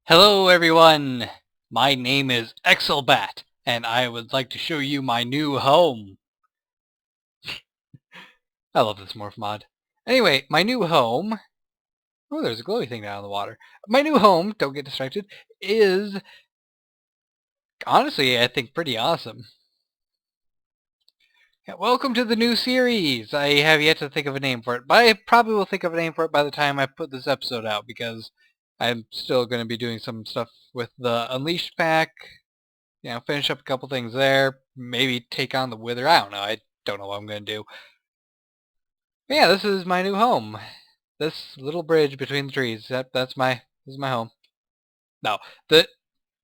Hello everyone! My name is Exelbirth, and I would like to show you my new home. I love this morph mod. Anyway, my new home... Oh, there's a glowy thing down in the water. My new home, don't get distracted, is... honestly, I think pretty awesome. Yeah, welcome to the new series! I have yet to think of a name for it, but I probably will think of a name for it by the time I put this episode out, because I'm still going to be doing some stuff with the Unleashed pack. Finish up a couple things there. Maybe take on the Wither. I don't know. I don't know what I'm going to do. But yeah, this is my new home. This little bridge between the trees. This is my home. No,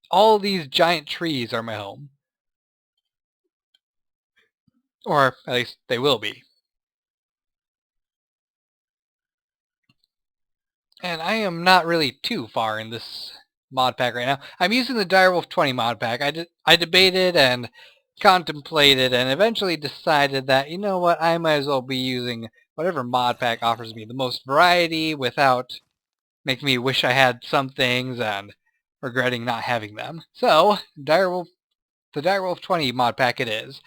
all these giant trees are my home. Or at least they will be. And I am not really too far in this mod pack right now. I'm using the Direwolf 20 mod pack. I debated and contemplated and eventually decided that, you know what, I might as well be using whatever mod pack offers me the most variety without making me wish I had some things and regretting not having them. So, the Direwolf 20 mod pack it is.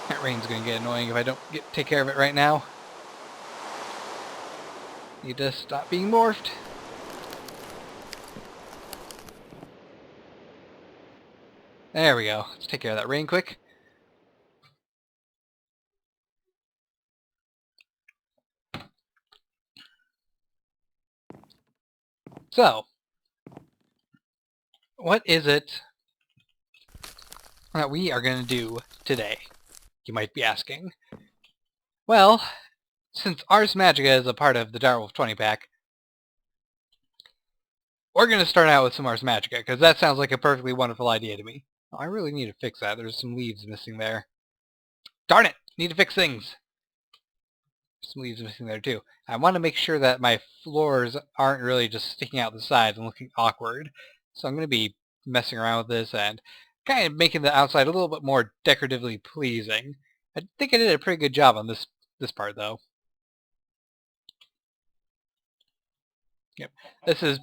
That rain's going to get annoying if I don't take care of it right now. Need to stop being morphed. There we go. Let's take care of that rain quick. So, what is it that we are going to do today? You might be asking. Well, since Ars Magica is a part of the Direwolf 20 pack, we're going to start out with some Ars Magica, because that sounds like a perfectly wonderful idea to me. Oh, I really need to fix that. There's some leaves missing there. Darn it! Need to fix things! Some leaves missing there too. I want to make sure that my floors aren't really just sticking out the sides and looking awkward. So I'm going to be messing around with this and kind of making the outside a little bit more decoratively pleasing. I think I did a pretty good job on this part though. Yep. This is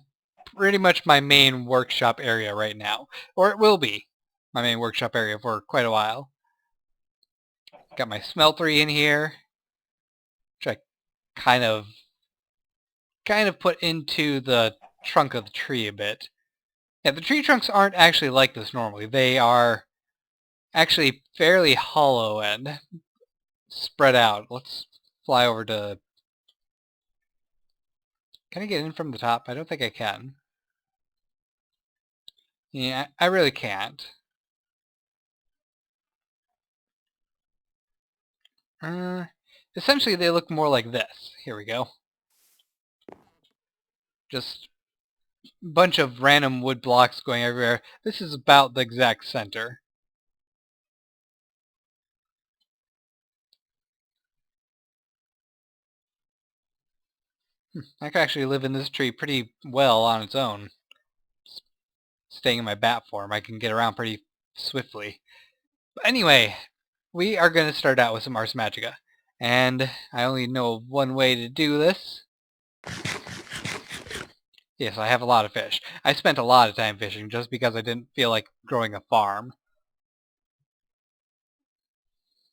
pretty much my main workshop area right now. Or it will be my main workshop area for quite a while. Got my smeltery in here, which I kind of put into the trunk of the tree a bit. Yeah, the tree trunks aren't actually like this normally. They are actually fairly hollow and spread out. Let's fly over to... Can I get in from the top? I don't think I can. Yeah, I really can't. Essentially, they look more like this. Here we go. Just a bunch of random wood blocks going everywhere. This is about the exact center. I could actually live in this tree pretty well on its own. Staying in my bat form, I can get around pretty swiftly. But anyway, we are going to start out with some Ars Magica. And I only know one way to do this. Yes, I have a lot of fish. I spent a lot of time fishing just because I didn't feel like growing a farm.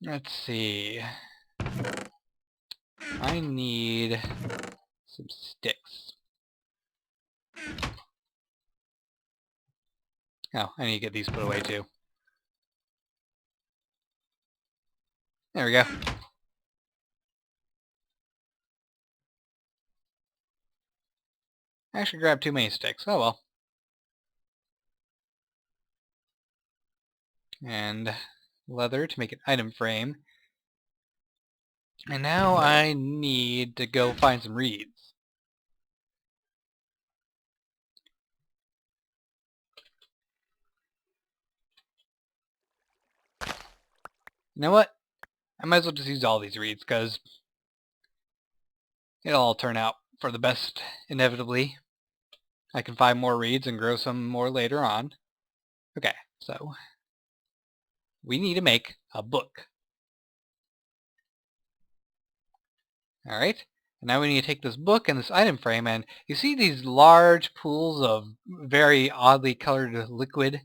Let's see. I need some sticks. Oh, I need to get these put away too. There we go. I actually grabbed too many sticks. Oh well. And leather to make an item frame. And now I need to go find some reeds. You know what? I might as well just use all these reeds, because it'll all turn out for the best, inevitably. I can find more reeds and grow some more later on. Okay, so we need to make a book. Alright, and now we need to take this book and this item frame, and you see these large pools of very oddly colored liquid?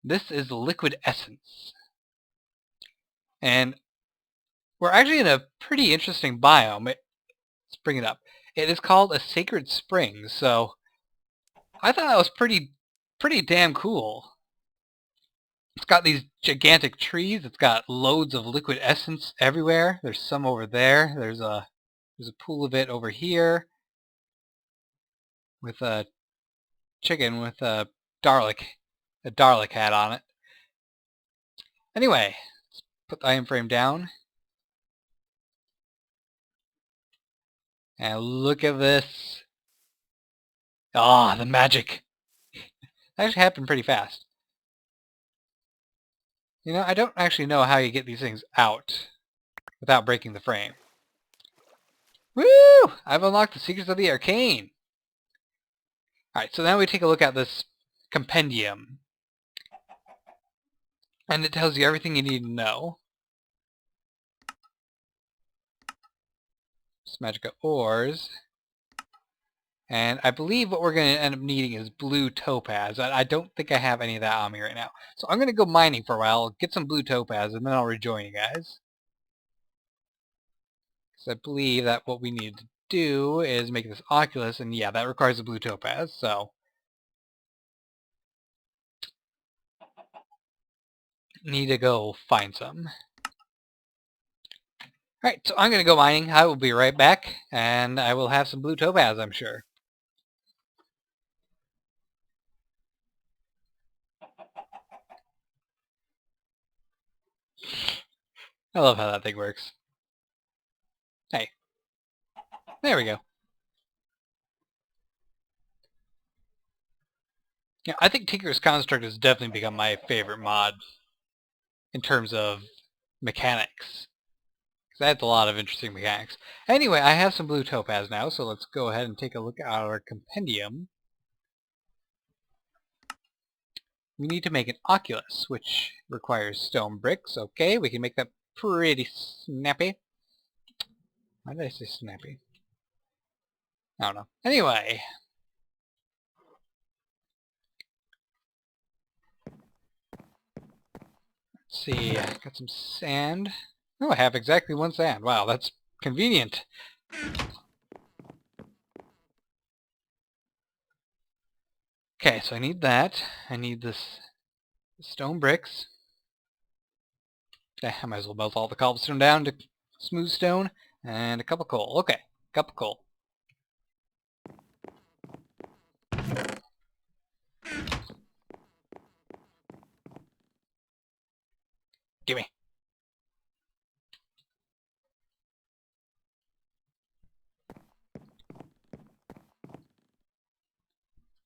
This is liquid essence. And we're actually in a pretty interesting biome. Let's bring it up. It is called a sacred spring, so I thought that was pretty damn cool. It's got these gigantic trees. It's got loads of liquid essence everywhere. There's some over there. There's a pool of it over here with a chicken with a Dalek hat on it. Anyway, let's put the item frame down. And look at this. Ah, the magic. That actually happened pretty fast. You know, I don't actually know how you get these things out without breaking the frame. Woo! I've unlocked the secrets of the arcane. Alright, so now we take a look at this compendium. And it tells you everything you need to know. It's magica ores. And I believe what we're going to end up needing is blue topaz. I don't think I have any of that on me right now. So I'm going to go mining for a while, get some blue topaz, and then I'll rejoin you guys. Because I believe that what we need to do is make this oculus, and yeah, that requires a blue topaz, so need to go find some. Alright, so I'm going to go mining. I will be right back, and I will have some blue topaz, I'm sure. I love how that thing works. Hey. There we go. Yeah, I think Tinker's Construct has definitely become my favorite mod in terms of mechanics. Because that has a lot of interesting mechanics. Anyway, I have some blue topaz now, so let's go ahead and take a look at our compendium. We need to make an oculus, which requires stone bricks. Okay, we can make that pretty snappy. Why did I say snappy? I don't know. Anyway. Let's see, got some sand. Oh, I have exactly one sand. Wow, that's convenient. Okay, so I need that. I need this stone bricks. Okay, I might as well melt all the cobblestone down to smooth stone. And a cup of coal. Okay, cup of coal. Gimme.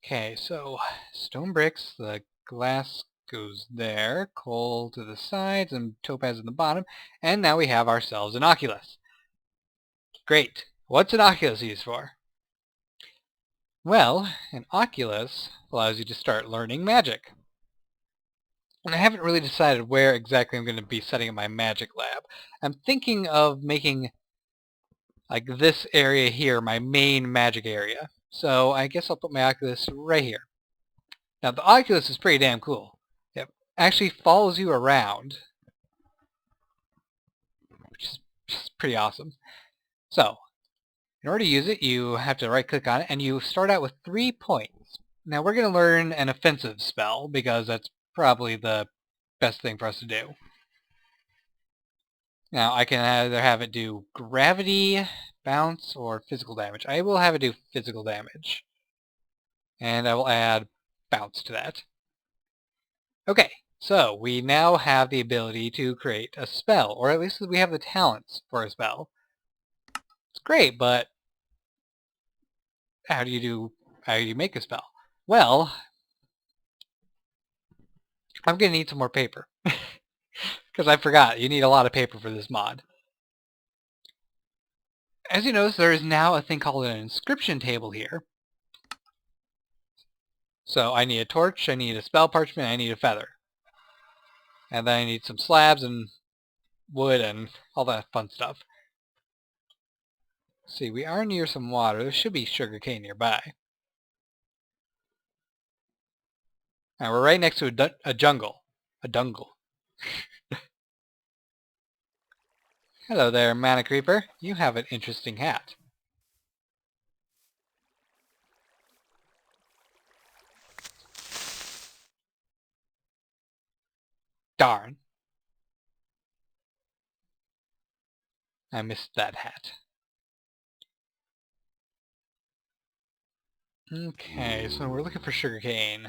Okay, so stone bricks, the glass goes there, coal to the sides, and topaz in the bottom, and now we have ourselves an oculus. Great. What's an oculus used for? Well, an oculus allows you to start learning magic. And I haven't really decided where exactly I'm going to be setting up my magic lab. I'm thinking of making like this area here my main magic area. So I guess I'll put my oculus right here. Now the oculus is pretty damn cool. It actually follows you around, which is just pretty awesome. So, in order to use it, you have to right-click on it, and you start out with 3 points. Now we're going to learn an offensive spell, because that's probably the best thing for us to do. Now I can either have it do gravity, bounce, or physical damage. I will have it do physical damage. And I will add bounce to that. Okay, so we now have the ability to create a spell, or at least we have the talents for a spell. It's great, but how do you make a spell? Well, I'm going to need some more paper. Because I forgot, you need a lot of paper for this mod. As you notice, there is now a thing called an inscription table here. So I need a torch, I need a spell parchment, I need a feather. And then I need some slabs and wood and all that fun stuff. See, we are near some water. There should be sugarcane nearby. And we're right next to a jungle. A dungle. Hello there, Mana Creeper. You have an interesting hat. Darn. I missed that hat. Okay, so we're looking for sugarcane.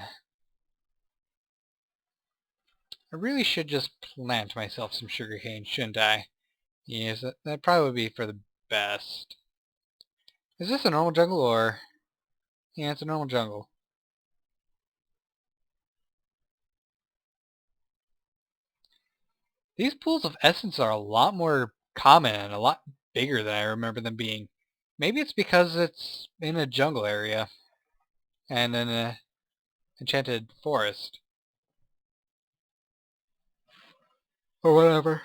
I really should just plant myself some sugarcane, shouldn't I? Yes, that probably would be for the best. Is this a normal jungle or... Yeah, it's a normal jungle. These pools of essence are a lot more common and a lot bigger than I remember them being. Maybe it's because it's in a jungle area and in an enchanted forest. Or whatever.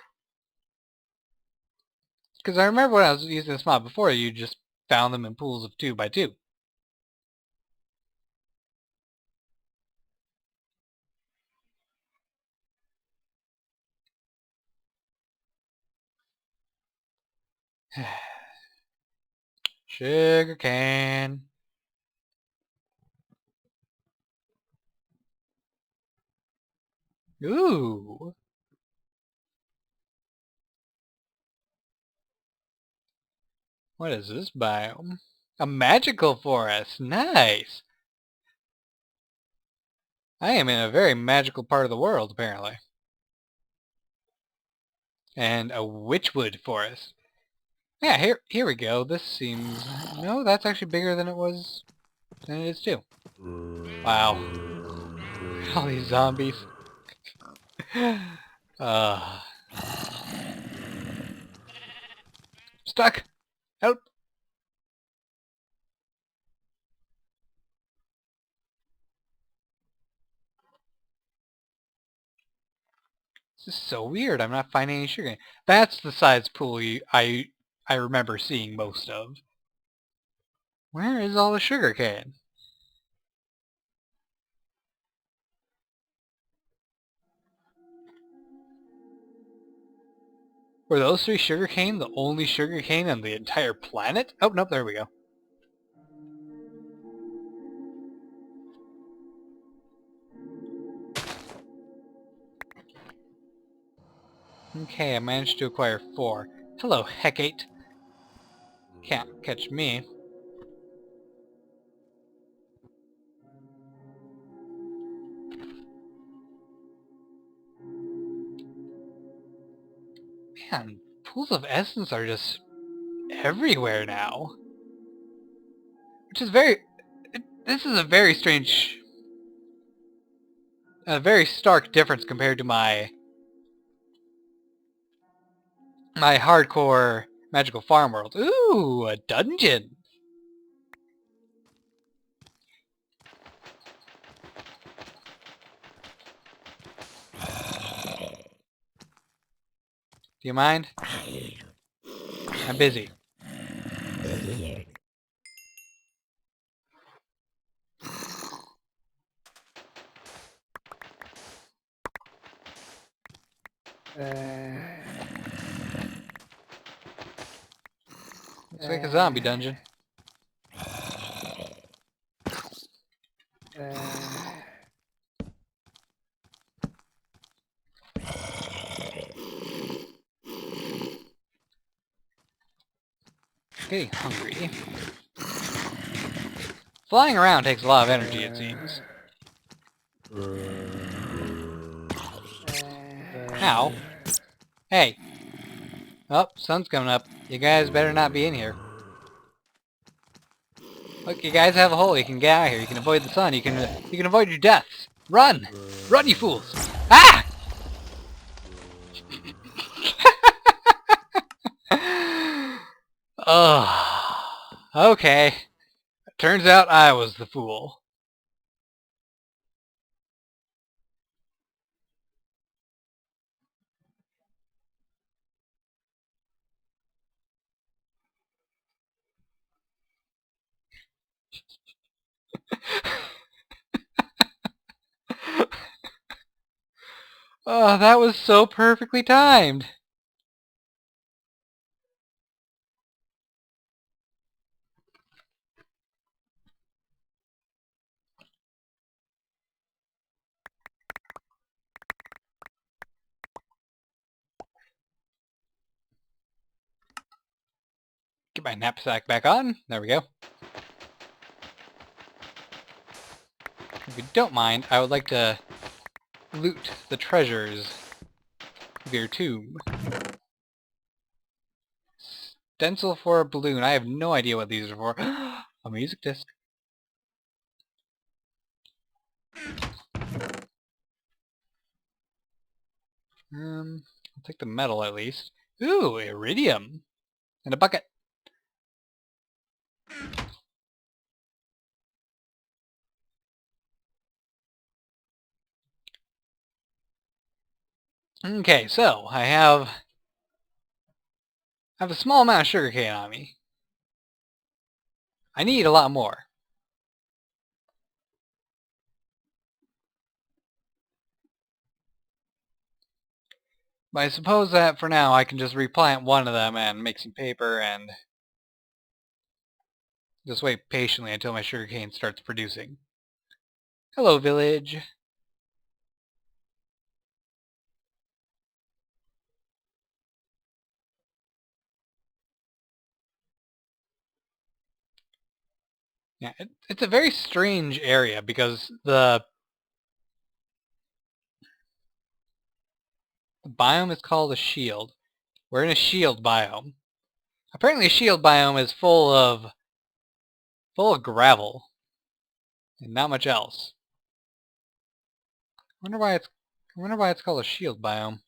Because I remember when I was using this mod before, you just found them in pools of 2 by 2. Sugarcane. Ooh. What is this biome? A magical forest. Nice. I am in a very magical part of the world, apparently. And a witchwood forest. Yeah, here we go. This seems... No, that's actually bigger than it was... than it is too. Wow. All these zombies. uh... Stuck! Help! This is so weird. I'm not finding any sugar. That's the size pool I remember seeing most of. Where is all the sugar cane? Were those 3 sugar cane the only sugar cane on the entire planet? Oh, nope, there we go. Okay, I managed to acquire 4. Hello, Hecate. Can't catch me. Man, pools of essence are just everywhere now. Which is very... This is a very strange... A very stark difference compared to my hardcore magical farm world. Ooh, a dungeon! Do you mind? I'm busy. Looks like a zombie dungeon. Getting hungry. Flying around takes a lot of energy, it seems. Ow. Hey. Oh, sun's coming up. You guys better not be in here. Look, you guys have a hole. You can get out of here. You can avoid the sun. You can avoid your deaths. Run! Run, you fools! Ah! Ugh. Okay. Turns out I was the fool. Oh, that was so perfectly timed. Get my knapsack back on. There we go. If you don't mind, I would like to loot the treasures of your tomb. Stencil for a balloon. I have no idea what these are for. A music disc. I'll take the metal at least. Ooh, iridium. In a bucket. Okay, so I have a small amount of sugarcane on me. I need a lot more. But I suppose that for now I can just replant one of them and make some paper and just wait patiently until my sugarcane starts producing. Hello, village. Yeah, it's a very strange area because the biome is called a shield. We're in a shield biome. Apparently a shield biome is full of gravel and not much else. I wonder why it's called a shield biome.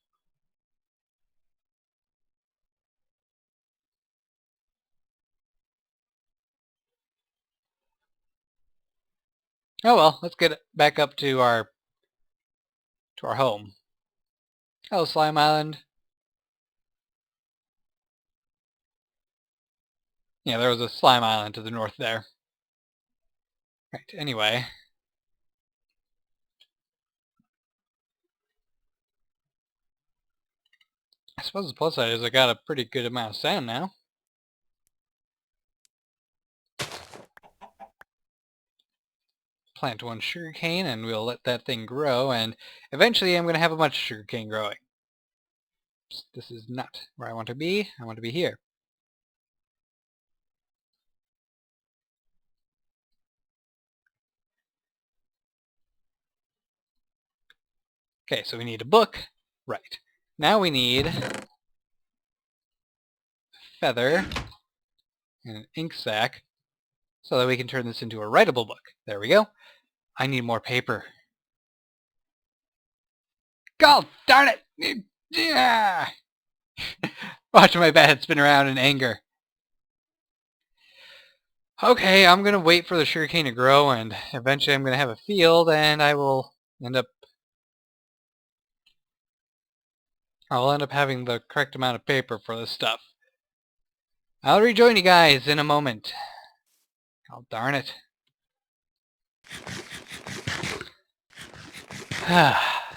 Oh well, let's get back up to our home. Hello, Slime Island. Yeah, there was a slime island to the north there. Right, anyway. I suppose the plus side is I got a pretty good amount of sand now. Plant one sugarcane and we'll let that thing grow, and eventually I'm going to have a bunch of sugarcane growing. This is not where I want to be. I want to be here. Okay, so we need a book. Right. Now we need a feather and an ink sac so that we can turn this into a writable book. There we go. I need more paper. God darn it! Yeah! Watching my bad head spin around in anger. Okay, I'm gonna wait for the sugarcane to grow, and eventually I'm gonna have a field, and I'll end up having the correct amount of paper for this stuff. I'll rejoin you guys in a moment. Oh, darn it.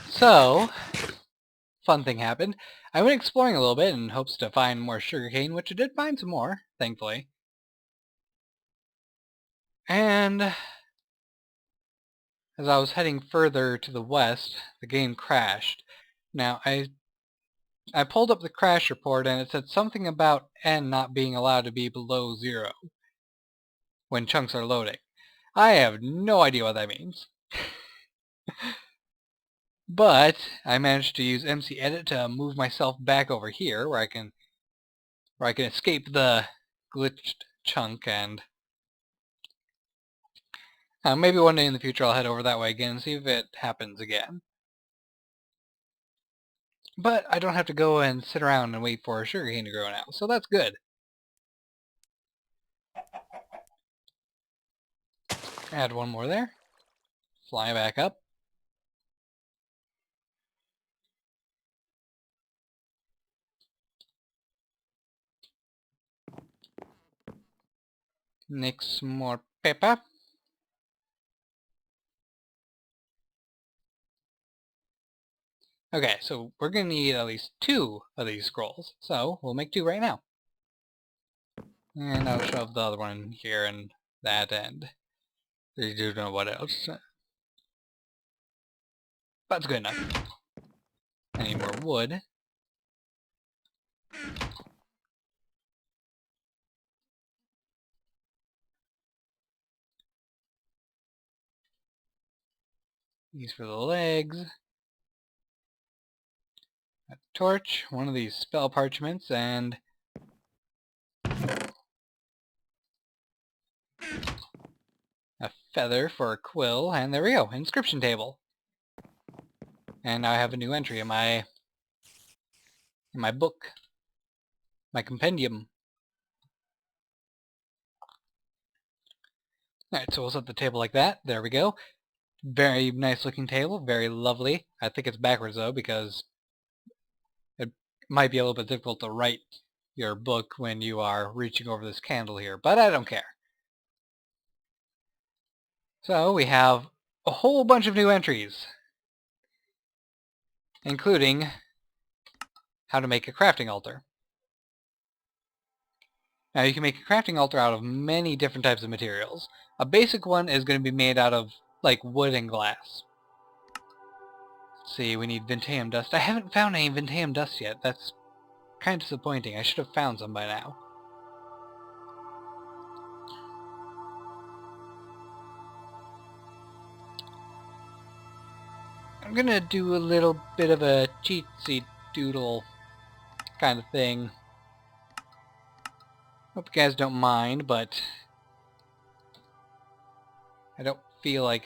So, fun thing happened. I went exploring a little bit in hopes to find more sugarcane, which I did find some more, thankfully. And as I was heading further to the west, the game crashed. Now, I pulled up the crash report and it said something about N not being allowed to be below 0 when chunks are loading. I have no idea what that means. But I managed to use MC Edit to move myself back over here where I can escape the glitched chunk, and maybe one day in the future I'll head over that way again and see if it happens again. But I don't have to go and sit around and wait for sugarcane to grow now, so that's good. Add one more there. Fly back up. Make some more paper. Okay, so we're going to need at least 2 of these scrolls. So we'll make 2 right now. And I'll shove the other one here and that end. I don't know what else. That's good enough. I need more wood. These for the legs. A torch, one of these spell parchments, and a feather for a quill, and there we go, inscription table. And now I have a new entry in my book, my compendium. Alright, so we'll set the table like that. There we go. Very nice looking table, very lovely. I think it's backwards though, because it might be a little bit difficult to write your book when you are reaching over this candle here, but I don't care. So we have a whole bunch of new entries, including how to make a crafting altar. Now you can make a crafting altar out of many different types of materials. A basic one is going to be made out of like wood and glass. Let's see, we need Vinteum dust. I haven't found any Vinteum dust yet. That's kind of disappointing. I should have found some by now. I'm gonna do a little bit of a cheatsy doodle kind of thing. Hope you guys don't mind, but I don't feel like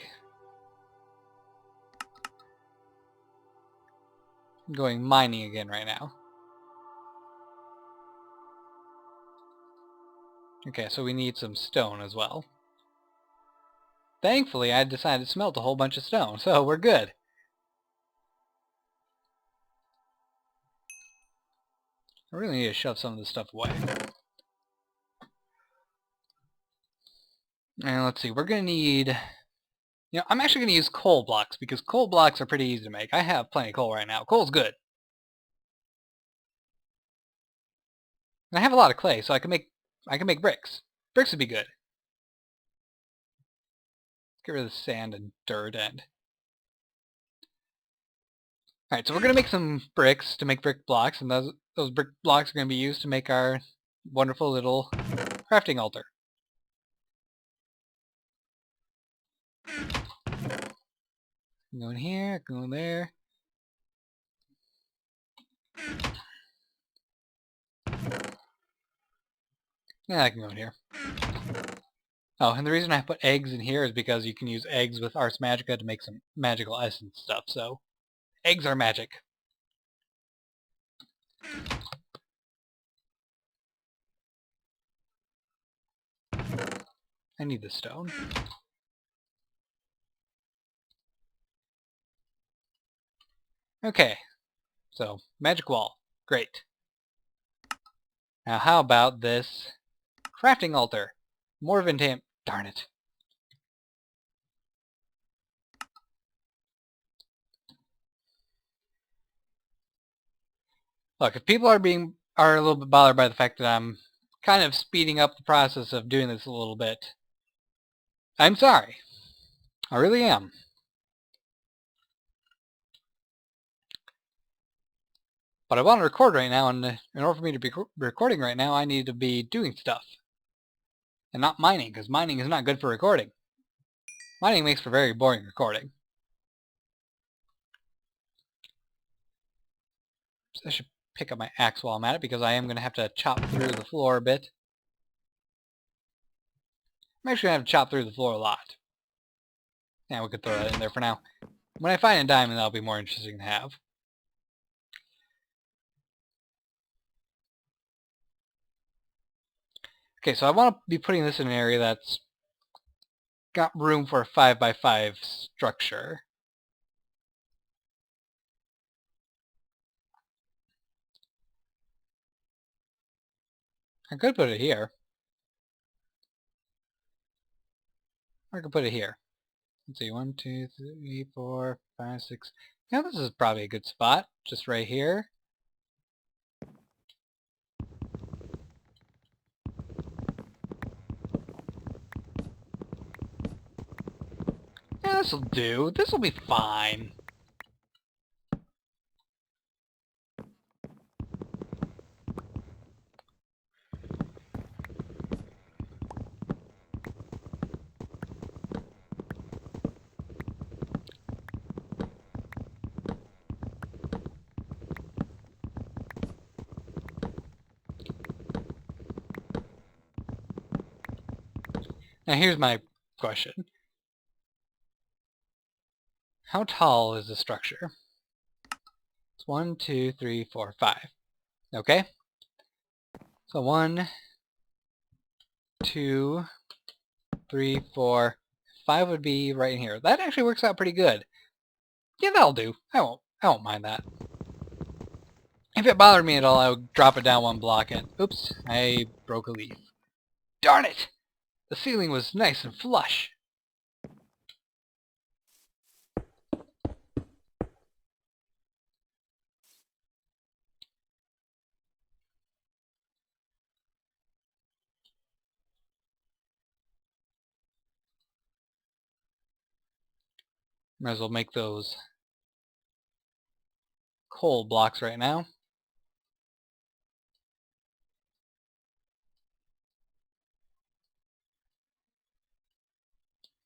going mining again right now. Okay, so we need some stone as well. Thankfully, I decided to smelt a whole bunch of stone, so we're good. I really need to shove some of this stuff away. And let's see, we're going to need... You know, I'm actually going to use coal blocks, because coal blocks are pretty easy to make. I have plenty of coal right now. Coal's good. And I have a lot of clay, so I can make bricks. Bricks would be good. Get rid of the sand and dirt and... Alright, so we're going to make some bricks to make brick blocks, and those brick blocks are going to be used to make our wonderful little crafting altar. Go in here, go in there. Yeah, I can go in here. Oh, and the reason I put eggs in here is because you can use eggs with Ars Magica to make some magical essence stuff, so eggs are magic. I need the stone. Okay, so magic wall. Great. Now how about this crafting altar? More Vintam. Darn it. Look, if people are a little bit bothered by the fact that I'm kind of speeding up the process of doing this a little bit, I'm sorry. I really am. But I want to record right now, and in order for me to be recording right now, I need to be doing stuff. And not mining, because mining is not good for recording. Mining makes for very boring recording. So I should pick up my axe while I'm at it, because I am going to have to chop through the floor a bit. I'm actually going to have to chop through the floor a lot. Yeah, we could throw that in there for now. When I find a diamond, that'll be more interesting to have. Okay, so I want to be putting this in an area that's got room for a 5x5 structure. I could put it here. Or I could put it here. Let's see, 1, 2, 3, 4, 5, 6. Now this is probably a good spot, just right here. Yeah, this'll do. This'll be fine. Now here's my question. How tall is the structure? It's 1, 2, 3, 4, 5. Okay. So 1, 2, 3, 4, 5 would be right in here. That actually works out pretty good. Yeah, that'll do. I won't mind that. If it bothered me at all, I would drop it down one block and oops, I broke a leaf. Darn it! The ceiling was nice and flush. Might as well make those coal blocks right now.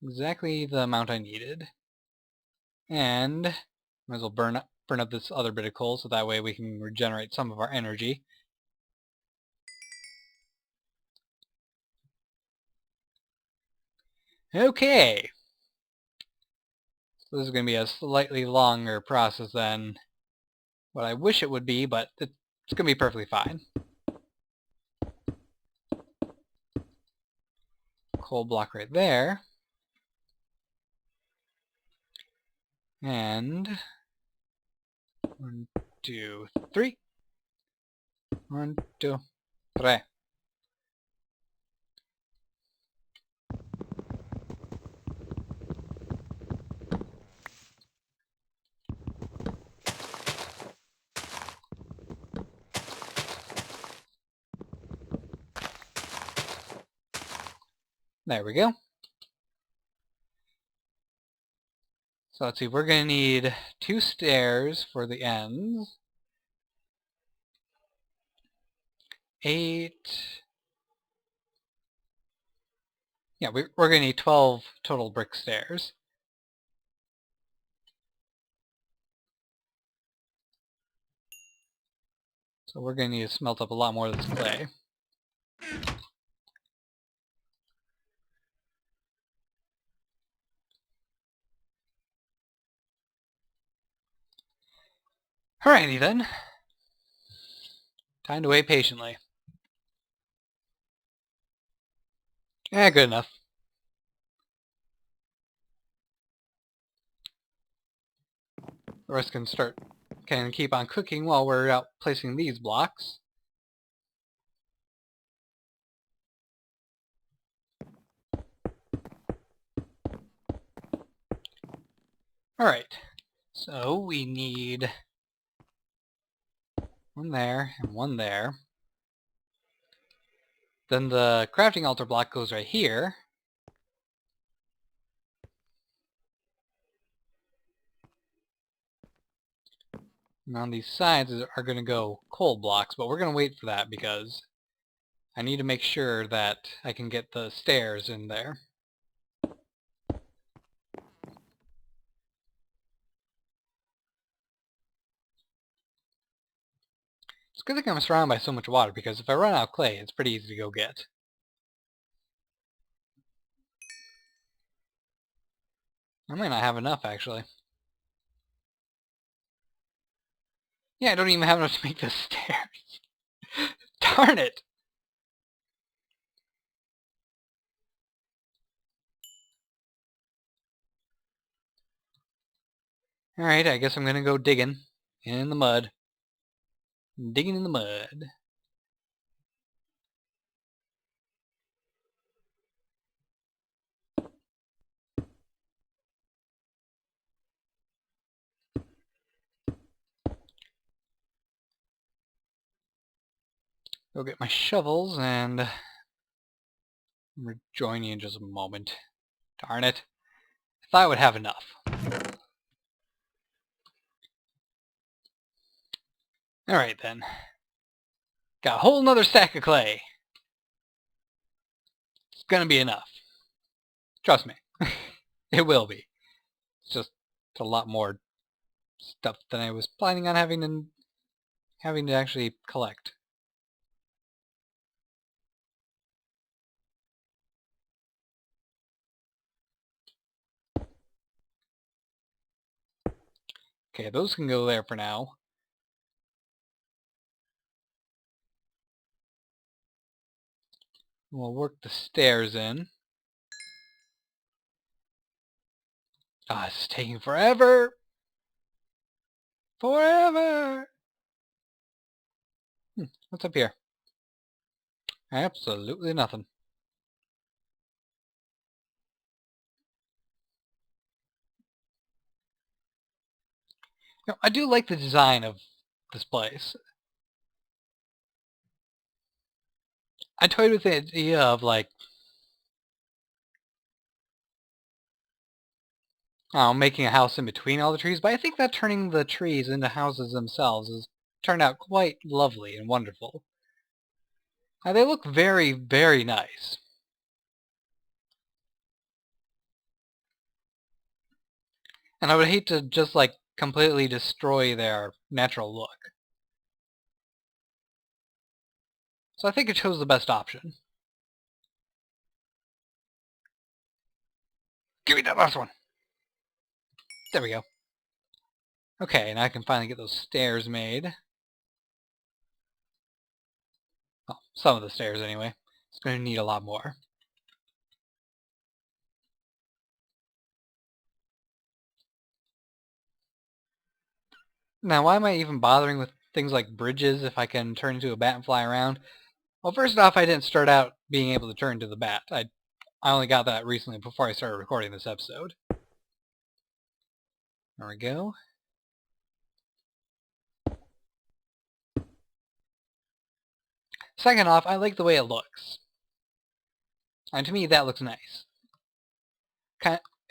Exactly the amount I needed. And might as well burn up this other bit of coal so that way we can regenerate some of our energy. Okay. So this is going to be a slightly longer process than what I wish it would be, but it's going to be perfectly fine. Coal block right there. And 1, 2, 3. 1, 2, 3. There we go. So let's see, we're going to need 2 stairs for the ends. 8. Yeah, we're going to need 12 total brick stairs. So we're going to need to smelt up a lot more of this clay. Alrighty then. Time to wait patiently. Yeah, good enough. The rest can keep on cooking while we're out placing these blocks. Alright, so we need one there and one there. Then the crafting altar block goes right here. And on these sides are going to go coal blocks, but we're going to wait for that because I need to make sure that I can get the stairs in there. It's a good thing I'm surrounded by so much water because if I run out of clay, it's pretty easy to go get. I might not have enough, actually. Yeah, I don't even have enough to make the stairs. Darn it! Alright, I guess I'm gonna go digging in the mud. Digging in the mud. Go get my shovels and rejoin you in just a moment. Darn it. I thought I would have enough. Alright then. Got a whole nother stack of clay. It's gonna be enough. Trust me. It will be. It's just a lot more stuff than I was planning on having to actually collect. Okay, those can go there for now. We'll work the stairs in. Ah, this is taking forever! Forever! What's up here? Absolutely nothing. You know, I do like the design of this place. I toyed with the idea of, like, making a house in between all the trees, but I think that turning the trees into houses themselves has turned out quite lovely and wonderful. They look very, very nice. And I would hate to just, like, completely destroy their natural look. So I think it chose the best option. Give me that last one! There we go. Okay, now I can finally get those stairs made. Oh, some of the stairs anyway. It's going to need a lot more. Now, why am I even bothering with things like bridges if I can turn into a bat and fly around? Well, first off, I didn't start out being able to turn into the bat. I only got that recently before I started recording this episode. There we go. Second off, I like the way it looks. And to me, that looks nice.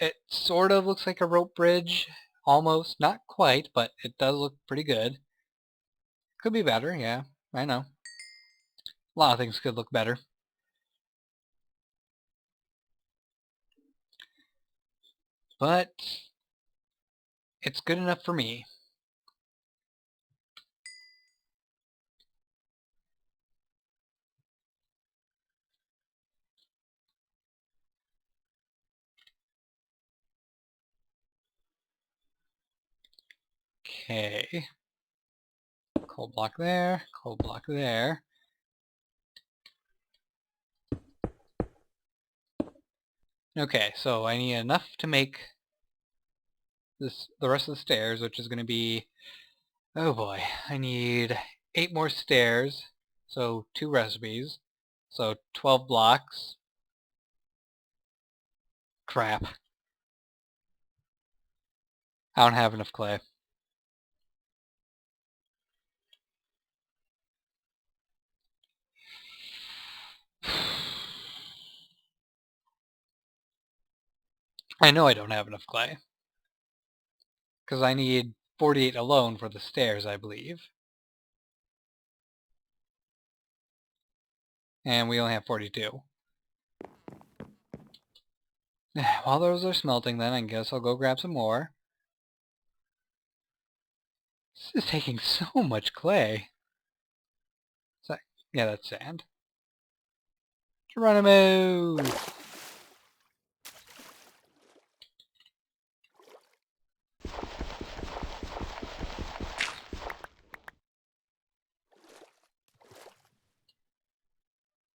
It sort of looks like a rope bridge. Almost. Not quite, but it does look pretty good. Could be better, yeah. I know. A lot of things could look better. But it's good enough for me. Okay. Coal block there, coal block there. Okay, so I need enough to make the rest of the stairs, which is going to be, oh boy, I need 8 more stairs, so 2 recipes, so 12 blocks. Crap. I don't have enough clay. I know I don't have enough clay. Because I need 48 alone for the stairs, I believe. And we only have 42. While those are smelting then, I guess I'll go grab some more. This is taking so much clay. So, yeah, that's sand. Geronimo!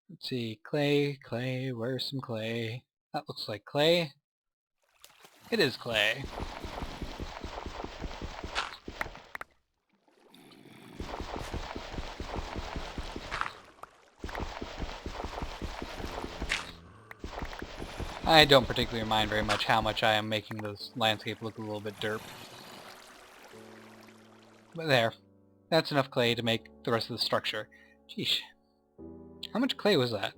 Let's see, clay, clay, where's some clay? That looks like clay. It is clay. I don't particularly mind very much how much I am making this landscape look a little bit derp. But there. That's enough clay to make the rest of the structure. Sheesh. How much clay was that?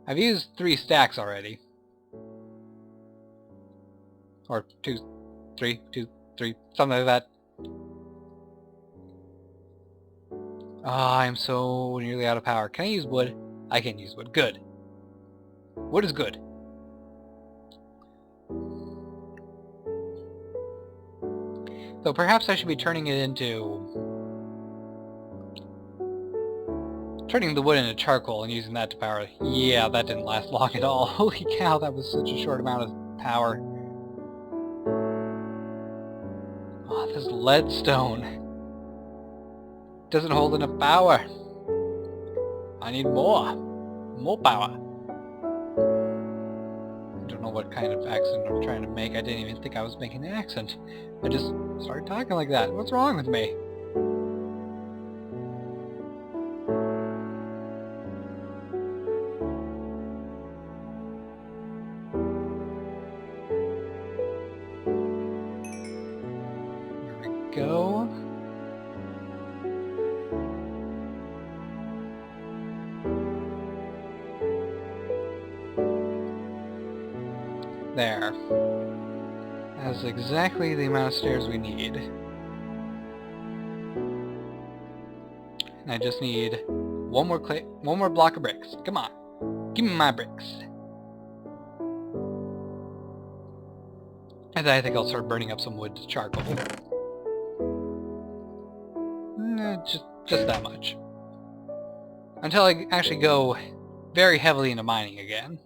I've used 3 stacks already. Or 2, 3, 2, 3, something like that. Ah, I'm so nearly out of power. Can I use wood? I can use wood. Good. Wood is good. So perhaps I should be turning the wood into charcoal and using that to power. Yeah, that didn't last long at all. Holy cow, that was such a short amount of power. Oh, this leadstone doesn't hold enough power. I need more. More power. I don't know what kind of accent I'm trying to make. I didn't even think I was making an accent. I just started talking like that. What's wrong with me? There we go. There. That's exactly the amount of stairs we need. And I just need one more block of bricks. Come on. Give me my bricks. And then I think I'll start burning up some wood to charcoal. Just that much. Until I actually go very heavily into mining again.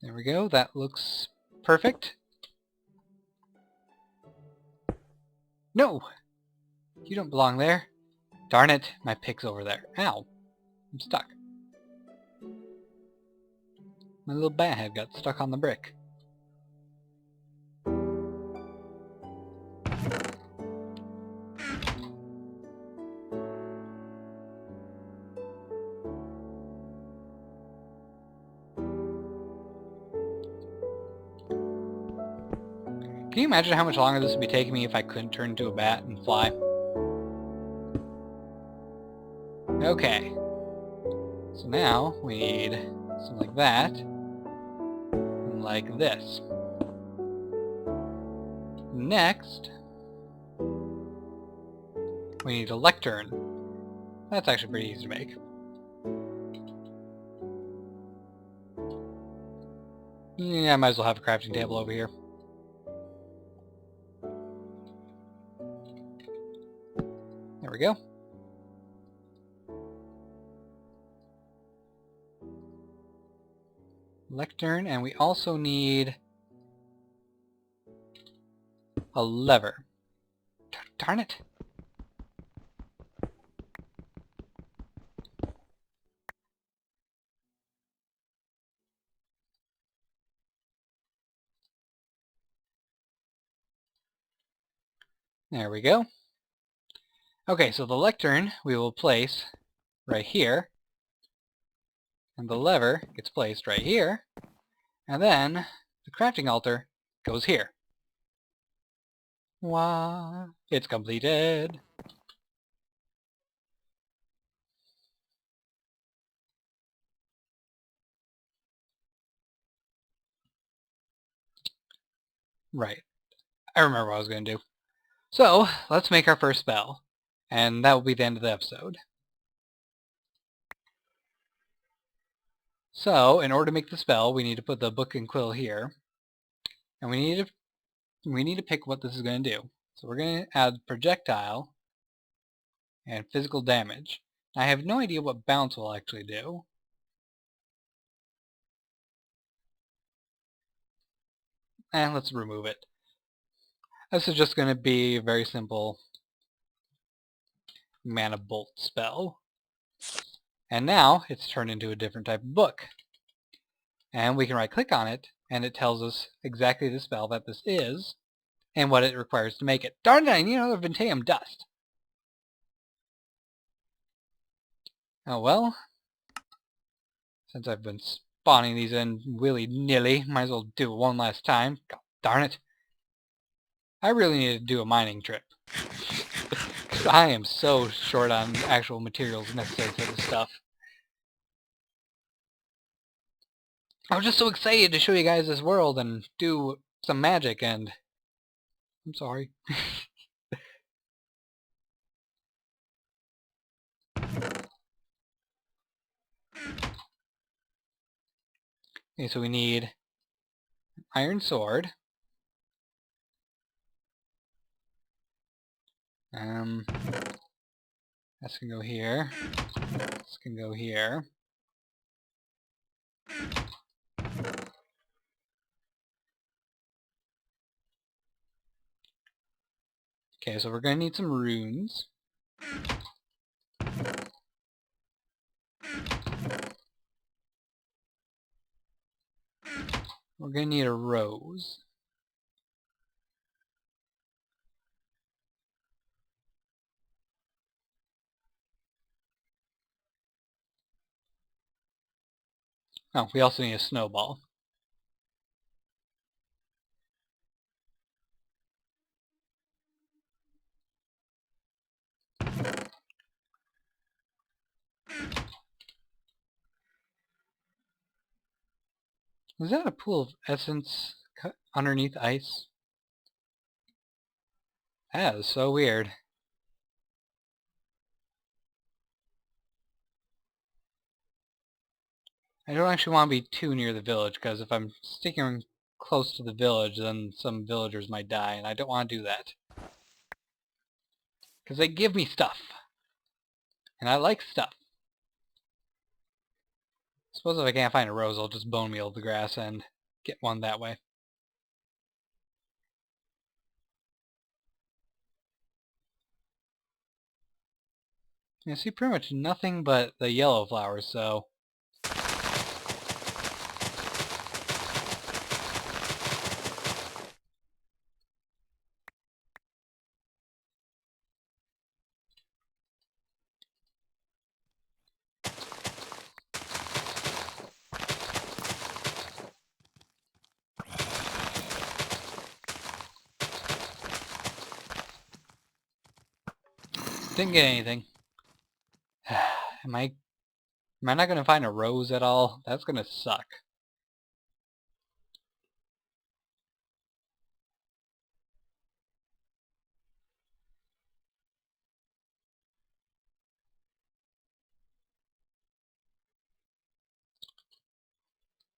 There we go. That looks perfect. No! You don't belong there. Darn it, my pick's over there. Ow. I'm stuck. My little bat head got stuck on the brick. Can you imagine how much longer this would be taking me if I couldn't turn into a bat and fly? Okay. So now we need something like that. And like this. Next, we need a lectern. That's actually pretty easy to make. Yeah, I might as well have a crafting table over here. There we go. Lectern, and we also need a lever. Darn it! There we go. Okay, so the lectern we will place right here, and the lever gets placed right here, and then the crafting altar goes here. Wow, it's completed. Right, I remember what I was going to do. So, let's make our first spell, and that will be the end of the episode. So, in order to make the spell, we need to put the book and quill here, and we need to pick what this is going to do. So we're going to add projectile and physical damage. I have no idea what bounce will actually do. And let's remove it. This is just going to be a very simple mana bolt spell. And now it's turned into a different type of book. And we can right click on it and it tells us exactly the spell that this is. and what it requires to make it. Darn it, I need another Ventium dust. Oh well. Since I've been spawning these in willy-nilly, might as well do it one last time. God darn it. I really need to do a mining trip. I am so short on actual materials necessary for this stuff. I was just so excited to show you guys this world and do some magic, and I'm sorry. Okay, so we need iron sword. This can go here. This can go here. Okay, so we're going to need some runes. We're going to need a rose. Oh, we also need a snowball. Is that a pool of essence underneath ice? That is so weird. I don't actually want to be too near the village, because if I'm sticking close to the village, then some villagers might die, and I don't want to do that. Because they give me stuff. And I like stuff. Suppose if I can't find a rose, I'll just bone meal the grass and get one that way. You see pretty much nothing but the yellow flowers, so... Didn't get anything. Am I not going to find a rose at all? That's going to suck.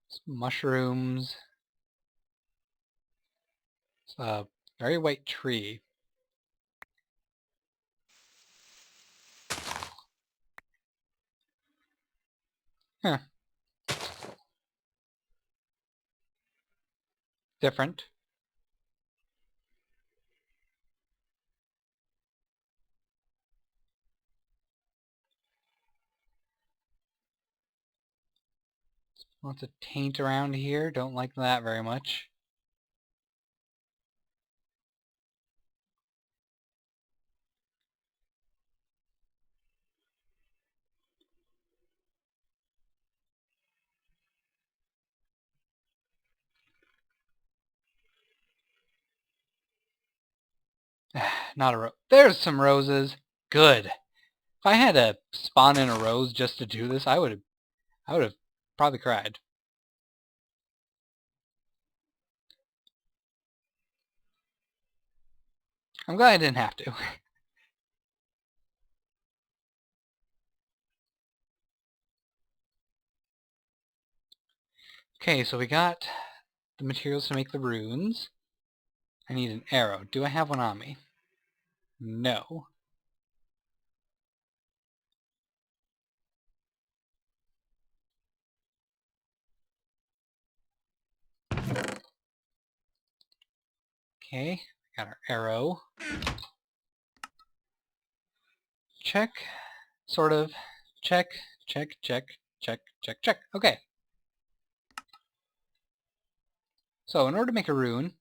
Some mushrooms. It's a very white tree. Huh. Different. Lots of taint around here. Don't like that very much. Not a rose. There's some roses. Good. If I had to spawn in a rose just to do this, I would have probably cried. I'm glad I didn't have to. Okay, so we got the materials to make the runes. I need an arrow. Do I have one on me? No. Okay, got our arrow. Check. Sort of. Check, check, check, check, check, check. Okay. So in order to make a rune,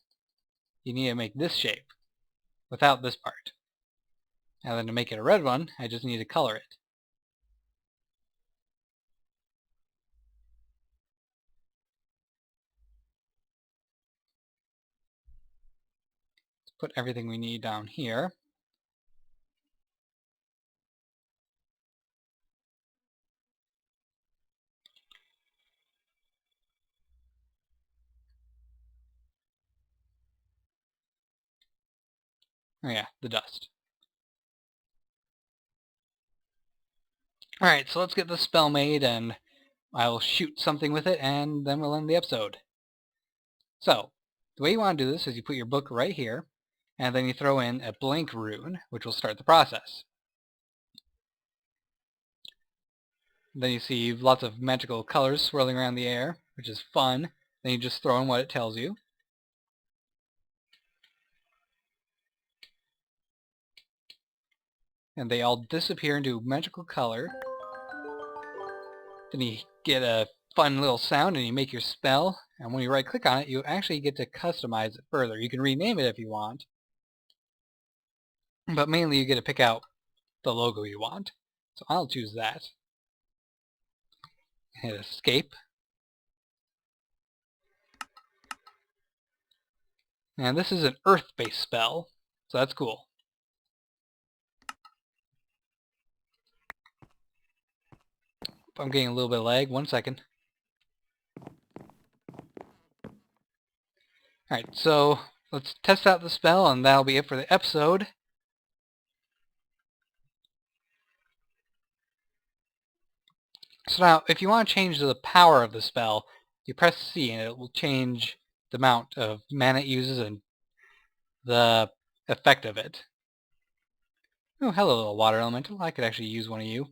you need to make this shape without this part. And then to make it a red one, I just need to color it. Let's put everything we need down here. Oh yeah, the dust. Alright, so let's get this spell made, and I'll shoot something with it, and then we'll end the episode. So, the way you want to do this is you put your book right here, and then you throw in a blank rune, which will start the process. Then you see lots of magical colors swirling around the air, which is fun. Then you just throw in what it tells you. And they all disappear into magical color. Then you get a fun little sound and you make your spell, and when you right click on it you actually get to customize it further. You can rename it if you want, but mainly you get to pick out the logo you want. So I'll choose that. Hit escape. And this is an earth-based spell, so that's cool. I'm getting a little bit of lag. 1 second. Alright, so let's test out the spell, and that'll be it for the episode. So now, if you want to change the power of the spell, you press C and it will change the amount of mana it uses and the effect of it. Oh, hello, little water elemental. I could actually use one of you.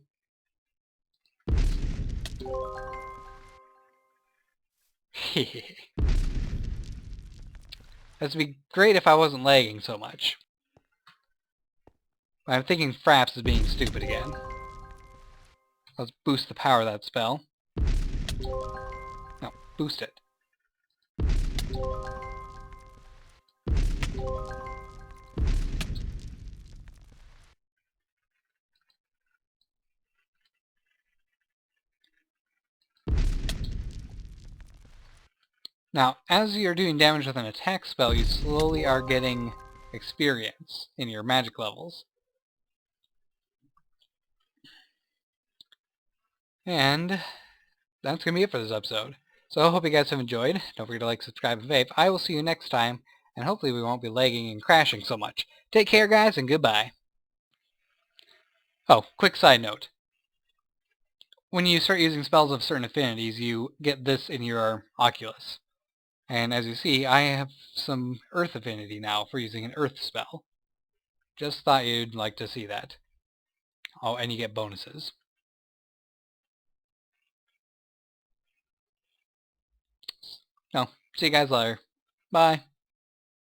This would be great if I wasn't lagging so much. I'm thinking Fraps is being stupid again. Let's boost the power of that spell. No, boost it. Now, as you're doing damage with an attack spell, you slowly are getting experience in your magic levels. And that's going to be it for this episode. So I hope you guys have enjoyed. Don't forget to like, subscribe, and vape. I will see you next time, and hopefully we won't be lagging and crashing so much. Take care, guys, and goodbye. Oh, quick side note. When you start using spells of certain affinities, you get this in your Oculus. And as you see, I have some Earth affinity now for using an Earth spell. Just thought you'd like to see that. Oh, and you get bonuses. No, see you guys later. Bye.